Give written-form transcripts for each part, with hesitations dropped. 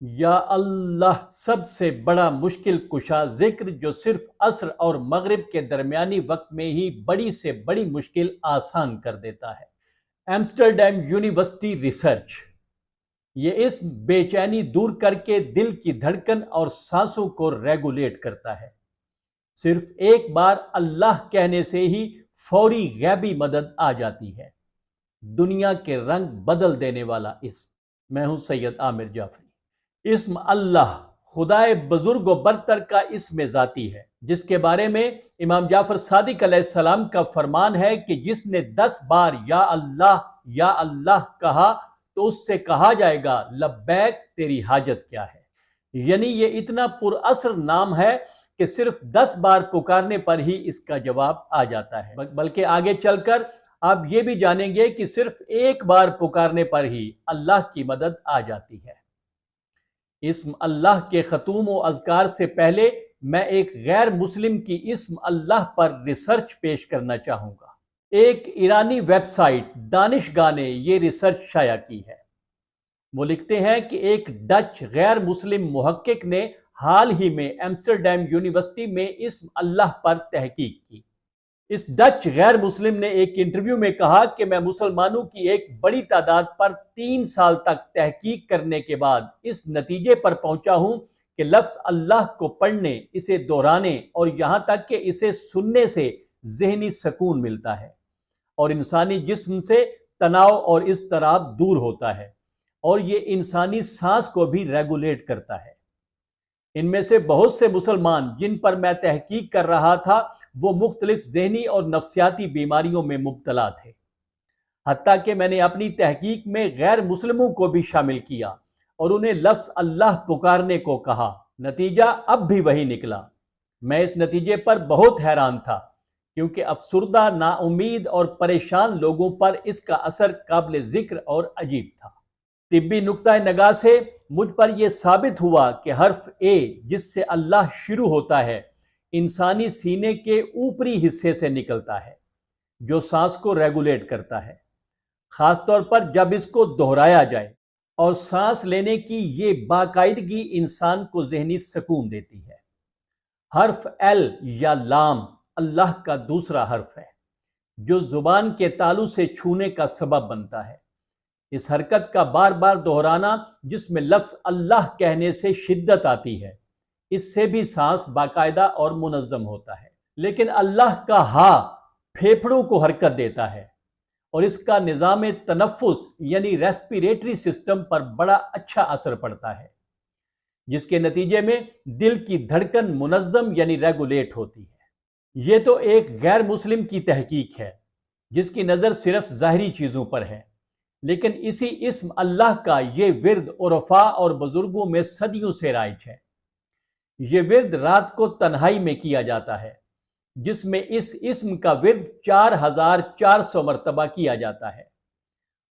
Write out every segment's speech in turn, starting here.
یا اللہ سب سے بڑا مشکل کشا ذکر جو صرف عصر اور مغرب کے درمیانی وقت میں ہی بڑی سے بڑی مشکل آسان کر دیتا ہے۔ ایمسٹرڈیم یونیورسٹی ریسرچ یہ اس بے چینی دور کر کے دل کی دھڑکن اور سانسوں کو ریگولیٹ کرتا ہے۔ صرف ایک بار اللہ کہنے سے ہی فوری غیبی مدد آ جاتی ہے۔ دنیا کے رنگ بدل دینے والا اسم۔ میں ہوں سید عامر جعفری۔ اسم اللہ خدائے بزرگ و برتر کا اسم ذاتی ہے، جس کے بارے میں امام جعفر صادق علیہ السلام کا فرمان ہے کہ جس نے 10 بار یا اللہ کہا تو اس سے کہا جائے گا لبیک تیری حاجت کیا ہے۔ یعنی یہ اتنا پر اثر نام ہے کہ صرف 10 بار پکارنے پر ہی اس کا جواب آ جاتا ہے، بلکہ آگے چل کر آپ یہ بھی جانیں گے کہ صرف ایک بار پکارنے پر ہی اللہ کی مدد آ جاتی ہے۔ اسم اللہ کے ختوم و اذکار سے پہلے میں ایک غیر مسلم کی اسم اللہ پر ریسرچ پیش کرنا چاہوں گا۔ ایک ایرانی ویب سائٹ دانشگاہ نے یہ ریسرچ شائع کی ہے۔ وہ لکھتے ہیں کہ ایک ڈچ غیر مسلم محقق نے حال ہی میں ایمسٹرڈیم یونیورسٹی میں اسم اللہ پر تحقیق کی۔ اس ڈچ غیر مسلم نے ایک انٹرویو میں کہا کہ میں مسلمانوں کی ایک بڑی تعداد پر 3 سال تک تحقیق کرنے کے بعد اس نتیجے پر پہنچا ہوں کہ لفظ اللہ کو پڑھنے، اسے دہرانے اور یہاں تک کہ اسے سننے سے ذہنی سکون ملتا ہے اور انسانی جسم سے تناؤ اور اضطراب دور ہوتا ہے، اور یہ انسانی سانس کو بھی ریگولیٹ کرتا ہے۔ ان میں سے بہت سے مسلمان جن پر میں تحقیق کر رہا تھا وہ مختلف ذہنی اور نفسیاتی بیماریوں میں مبتلا تھے، حتیٰ کہ میں نے اپنی تحقیق میں غیر مسلموں کو بھی شامل کیا اور انہیں لفظ اللہ پکارنے کو کہا۔ نتیجہ اب بھی وہی نکلا۔ میں اس نتیجے پر بہت حیران تھا کیونکہ افسردہ، نا امید اور پریشان لوگوں پر اس کا اثر قابل ذکر اور عجیب تھا۔ طبی نقطہ نگاہ سے مجھ پر یہ ثابت ہوا کہ حرف اے جس سے اللہ شروع ہوتا ہے انسانی سینے کے اوپری حصے سے نکلتا ہے، جو سانس کو ریگولیٹ کرتا ہے، خاص طور پر جب اس کو دہرایا جائے، اور سانس لینے کی یہ باقاعدگی انسان کو ذہنی سکون دیتی ہے۔ حرف ایل یا لام اللہ کا دوسرا حرف ہے جو زبان کے تالو سے چھونے کا سبب بنتا ہے۔ اس حرکت کا بار بار دہرانا جس میں لفظ اللہ کہنے سے شدت آتی ہے، اس سے بھی سانس باقاعدہ اور منظم ہوتا ہے۔ لیکن اللہ کا ہا پھیپھڑوں کو حرکت دیتا ہے اور اس کا نظام تنفس یعنی ریسپیریٹری سسٹم پر بڑا اچھا اثر پڑتا ہے، جس کے نتیجے میں دل کی دھڑکن منظم یعنی ریگولیٹ ہوتی ہے۔ یہ تو ایک غیر مسلم کی تحقیق ہے جس کی نظر صرف ظاہری چیزوں پر ہے، لیکن اسی اسم اللہ کا یہ ورد عرفاء اور بزرگوں میں صدیوں سے رائج ہے۔ یہ ورد رات کو تنہائی میں کیا جاتا ہے، جس میں اس اسم کا ورد 4400 مرتبہ کیا جاتا ہے۔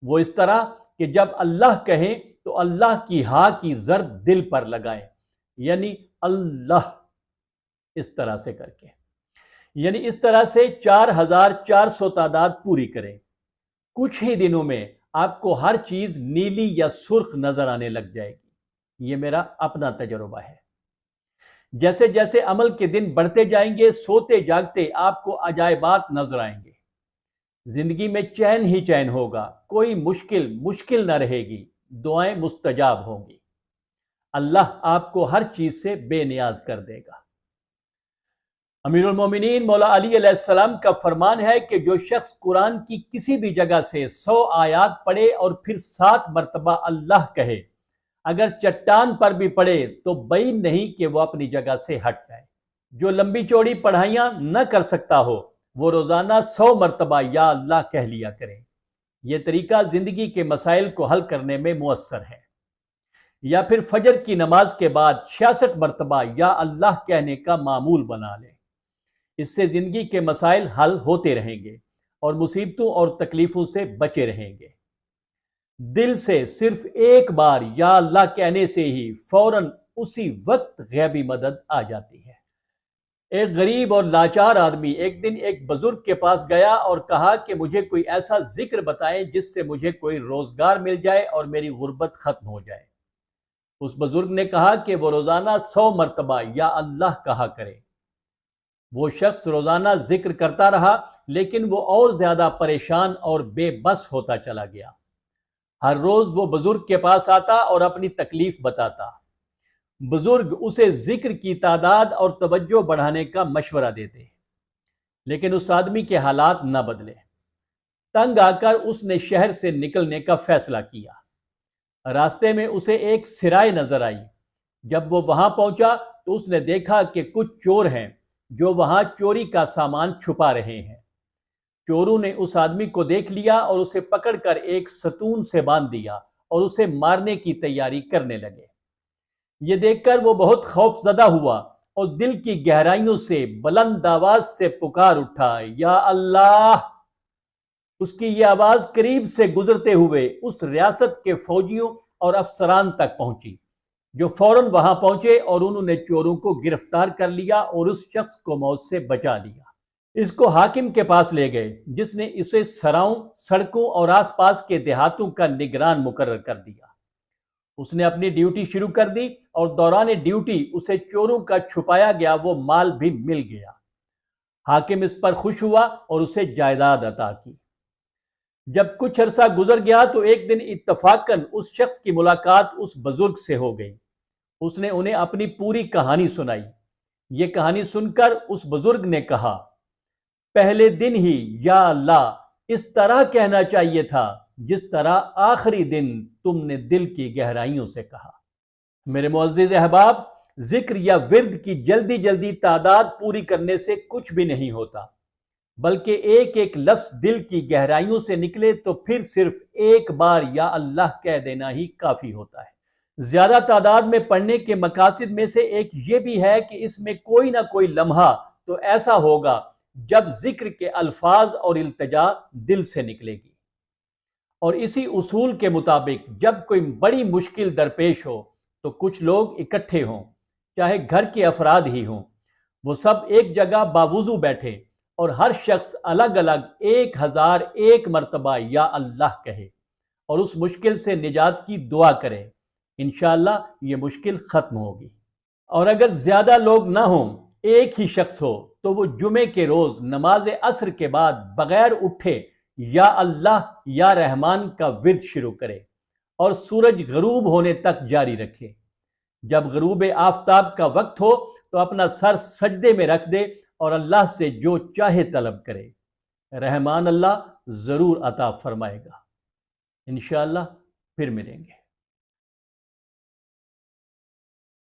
وہ اس طرح کہ جب اللہ کہیں تو اللہ کی ہا کی ضرب دل پر لگائیں، یعنی اللہ، اس طرح سے کر کے، یعنی اس طرح سے 4400 تعداد پوری کریں۔ کچھ ہی دنوں میں آپ کو ہر چیز نیلی یا سرخ نظر آنے لگ جائے گی۔ یہ میرا اپنا تجربہ ہے۔ جیسے جیسے عمل کے دن بڑھتے جائیں گے، سوتے جاگتے آپ کو عجائبات نظر آئیں گے۔ زندگی میں چین ہی چین ہوگا، کوئی مشکل نہ رہے گی، دعائیں مستجاب ہوں گی۔ اللہ آپ کو ہر چیز سے بے نیاز کر دے گا۔ امیر المومنین مولا علی علیہ السلام کا فرمان ہے کہ جو شخص قرآن کی کسی بھی جگہ سے 100 آیات پڑھے اور پھر 7 مرتبہ اللہ کہے، اگر چٹان پر بھی پڑھے تو بعید نہیں کہ وہ اپنی جگہ سے ہٹ جائے۔ جو لمبی چوڑی پڑھائیاں نہ کر سکتا ہو وہ روزانہ 100 مرتبہ یا اللہ کہہ لیا کرے۔ یہ طریقہ زندگی کے مسائل کو حل کرنے میں مؤثر ہے۔ یا پھر فجر کی نماز کے بعد 66 مرتبہ یا اللہ کہنے کا معمول بنا لیں۔ اس سے زندگی کے مسائل حل ہوتے رہیں گے اور مصیبتوں اور تکلیفوں سے بچے رہیں گے۔ دل سے صرف ایک بار یا اللہ کہنے سے ہی فوراً اسی وقت غیبی مدد آ جاتی ہے۔ ایک غریب اور لاچار آدمی ایک دن ایک بزرگ کے پاس گیا اور کہا کہ مجھے کوئی ایسا ذکر بتائیں جس سے مجھے کوئی روزگار مل جائے اور میری غربت ختم ہو جائے۔ اس بزرگ نے کہا کہ وہ روزانہ 100 مرتبہ یا اللہ کہا کرے۔ وہ شخص روزانہ ذکر کرتا رہا، لیکن وہ اور زیادہ پریشان اور بے بس ہوتا چلا گیا۔ ہر روز وہ بزرگ کے پاس آتا اور اپنی تکلیف بتاتا۔ بزرگ اسے ذکر کی تعداد اور توجہ بڑھانے کا مشورہ دیتے، لیکن اس آدمی کے حالات نہ بدلے۔ تنگ آ کر اس نے شہر سے نکلنے کا فیصلہ کیا۔ راستے میں اسے ایک سرائے نظر آئی۔ جب وہ وہاں پہنچا تو اس نے دیکھا کہ کچھ چور ہیں جو وہاں چوری کا سامان چھپا رہے ہیں۔ چوروں نے اس آدمی کو دیکھ لیا اور اسے پکڑ کر ایک ستون سے باندھ دیا اور اسے مارنے کی تیاری کرنے لگے۔ یہ دیکھ کر وہ بہت خوف زدہ ہوا اور دل کی گہرائیوں سے بلند آواز سے پکار اٹھا، یا اللہ! اس کی یہ آواز قریب سے گزرتے ہوئے اس ریاست کے فوجیوں اور افسران تک پہنچی، جو فوراً وہاں پہنچے اور انہوں نے چوروں کو گرفتار کر لیا اور اس شخص کو موت سے بچا لیا۔ اس کو حاکم کے پاس لے گئے، جس نے اسے سراؤں، سڑکوں اور آس پاس کے دیہاتوں کا نگران مقرر کر دیا۔ اس نے اپنی ڈیوٹی شروع کر دی اور دوران ڈیوٹی اسے چوروں کا چھپایا گیا وہ مال بھی مل گیا۔ حاکم اس پر خوش ہوا اور اسے جائیداد عطا کی۔ جب کچھ عرصہ گزر گیا تو ایک دن اتفاقاً اس شخص کی ملاقات اس بزرگ سے ہو گئی۔ اس نے انہیں اپنی پوری کہانی سنائی۔ یہ کہانی سن کر اس بزرگ نے کہا، پہلے دن ہی یا اللہ اس طرح کہنا چاہیے تھا جس طرح آخری دن تم نے دل کی گہرائیوں سے کہا۔ میرے معزز احباب، ذکر یا ورد کی جلدی جلدی تعداد پوری کرنے سے کچھ بھی نہیں ہوتا، بلکہ ایک ایک لفظ دل کی گہرائیوں سے نکلے تو پھر صرف ایک بار یا اللہ کہہ دینا ہی کافی ہوتا ہے۔ زیادہ تعداد میں پڑھنے کے مقاصد میں سے ایک یہ بھی ہے کہ اس میں کوئی نہ کوئی لمحہ تو ایسا ہوگا جب ذکر کے الفاظ اور التجا دل سے نکلے گی، اور اسی اصول کے مطابق جب کوئی بڑی مشکل درپیش ہو تو کچھ لوگ اکٹھے ہوں، چاہے گھر کے افراد ہی ہوں، وہ سب ایک جگہ باوضو بیٹھے اور ہر شخص الگ الگ 1001 مرتبہ یا اللہ کہے اور اس مشکل سے نجات کی دعا کرے۔ انشاءاللہ یہ مشکل ختم ہوگی۔ اور اگر زیادہ لوگ نہ ہوں، ایک ہی شخص ہو، تو وہ جمعے کے روز نماز عصر کے بعد بغیر اٹھے یا اللہ یا رحمان کا ورد شروع کرے اور سورج غروب ہونے تک جاری رکھے۔ جب غروب آفتاب کا وقت ہو تو اپنا سر سجدے میں رکھ دے اور اللہ سے جو چاہے طلب کرے، رحمان اللہ ضرور عطا فرمائے گا۔ انشاءاللہ پھر ملیں گے۔